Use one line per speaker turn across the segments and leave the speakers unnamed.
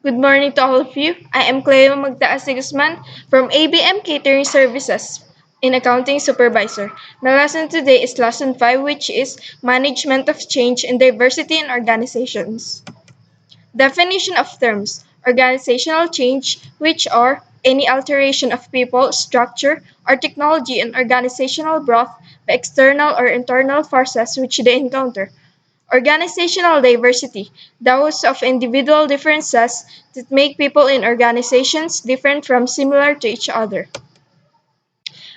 Good morning to all of you. I am Cleo Magtaas de Guzman from ABM Catering Services in Accounting Supervisor. My lesson today is Lesson 5, which is Management of Change and Diversity in Organizations. Definition of terms: organizational change, which are any alteration of people, structure, or technology in organizational growth by external or internal forces which they encounter. Organizational diversity, those of individual differences that make people in organizations different from similar to each other.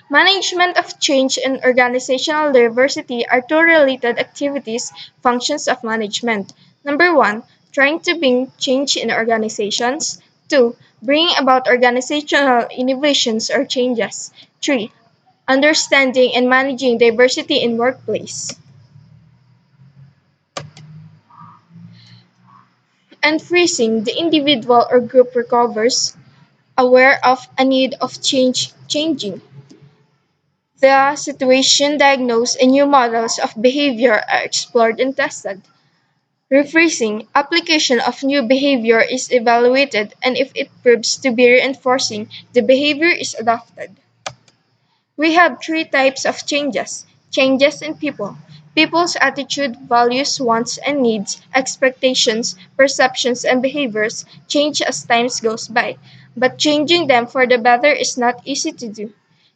Management of change and organizational diversity are two related activities, functions of management. Number one, trying to bring change in organizations. Two, bringing about organizational innovations or changes. Three, understanding and managing diversity in workplace. And freezing, the individual or group recovers, aware of a need of changing. The situation diagnosed and new models of behavior are explored and tested. Rephrasing, application of new behavior is evaluated and if it proves to be reinforcing, the behavior is adopted. We have three types of changes. Changes in people. People's attitude, values, wants and needs, expectations, perceptions, and behaviors change as time goes by, but changing them for the better is not easy to do.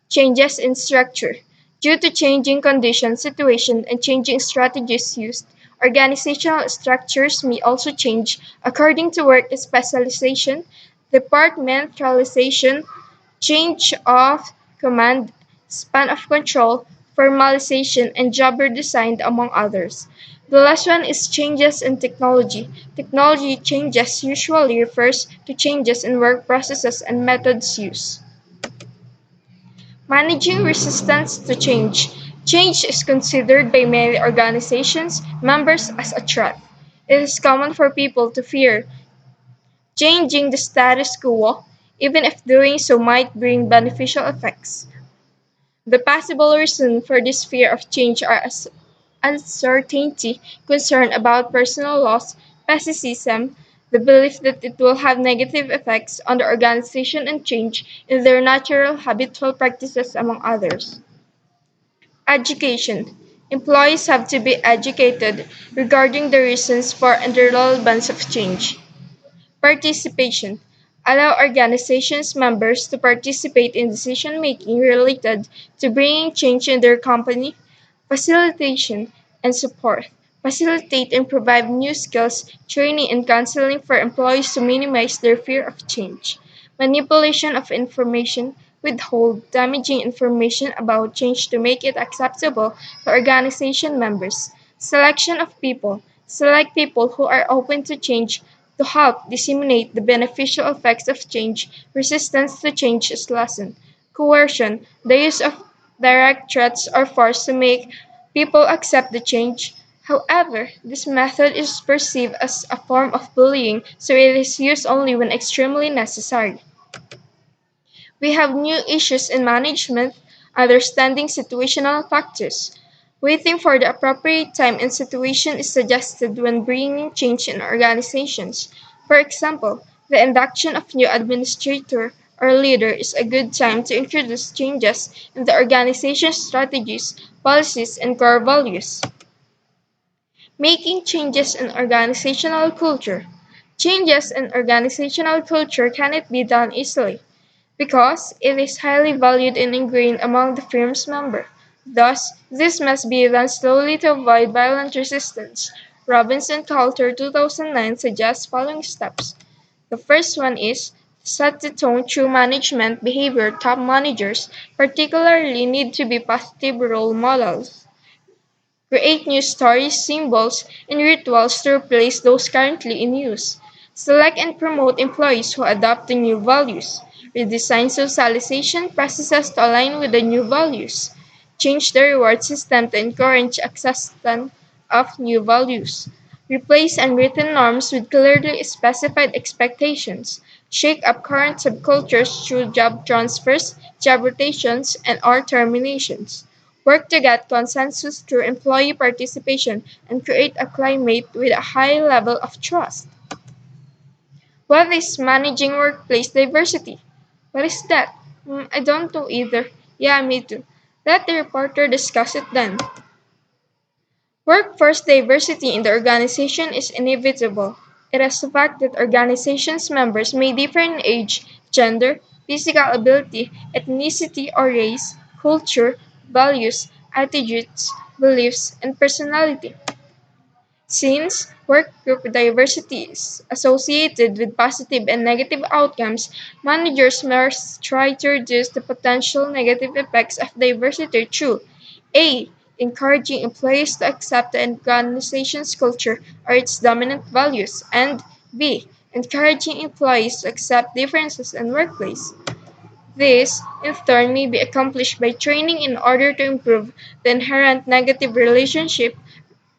Changes in structure. Due to changing conditions, situation, and changing strategies used, organizational structures may also change according to work specialization, departmentalization, change of command, span of control, formalization, and job redesign, among others. The last one is changes in technology. Technology changes usually refers to changes in work processes and methods used. Managing resistance to change. Change is considered by many organizations members as a threat. It is common for people to fear changing the status quo, even if doing so might bring beneficial effects. The possible reasons for this fear of change are uncertainty, concern about personal loss, pessimism, the belief that it will have negative effects on the organization and change in their natural habitual practices, among others. Education. Employees have to be educated regarding the reasons for and the relevance of change. Participation. Allow organizations members to participate in decision making related to bringing change in their company. Facilitation and support. Facilitate and provide new skills, training, and counseling for employees to minimize their fear of change. Manipulation of information. Withhold damaging information about change to make it acceptable to organization members. Selection of people. Select people who are open to change to help disseminate the beneficial effects of change. Resistance to change is lessened. Coercion, the use of direct threats or force to make people accept the change. However, this method is perceived as a form of bullying, so it is used only when extremely necessary. We have new issues in management, understanding situational factors. Waiting for the appropriate time and situation is suggested when bringing change in organizations. For example, the induction of new administrator or leader is a good time to introduce changes in the organization's strategies, policies, and core values. Making changes in organizational culture. Changes in organizational culture cannot be done easily because it is highly valued and ingrained among the firm's members. Thus, this must be done slowly to avoid violent resistance. Robinson Coulter 2009 suggests following steps. The first one is set the tone through management behavior. Top managers particularly need to be positive role models. Create new stories, symbols, and rituals to replace those currently in use. Select and promote employees who adopt the new values. Redesign socialization processes to align with the new values. Change the reward system to encourage acceptance of new values. Replace unwritten norms with clearly specified expectations. Shake up current subcultures through job transfers, job rotations, and or terminations. work to get consensus through employee participation, and create a climate with a high level of trust. What is managing workplace diversity? What is that? I don't know either. Yeah, me too. Let the reporter discuss it then. Workforce diversity in the organization is inevitable. It is the fact that organizations' members may differ in age, gender, physical ability, ethnicity or race, culture, values, attitudes, beliefs, and personality. Since workgroup diversity is associated with positive and negative outcomes, managers must try to reduce the potential negative effects of diversity through A. Encouraging employees to accept the organization's culture or its dominant values, and B. Encouraging employees to accept differences in workplace. This, in turn, may be accomplished by training in order to improve the inherent negative relationship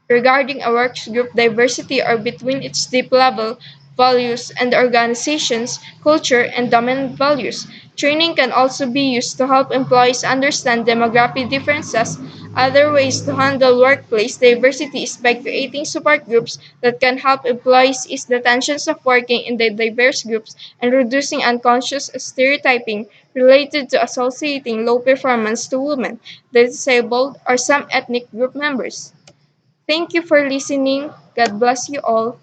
regarding a works group diversity or between its deep level values and the organization's culture and dominant values. Training can also be used to help employees understand demographic differences. Other ways to handle workplace diversity is by creating support groups that can help employees ease the tensions of working in the diverse groups and reducing unconscious stereotyping related to associating low performance to women, the disabled, or some ethnic group members. Thank you for listening. God bless you all.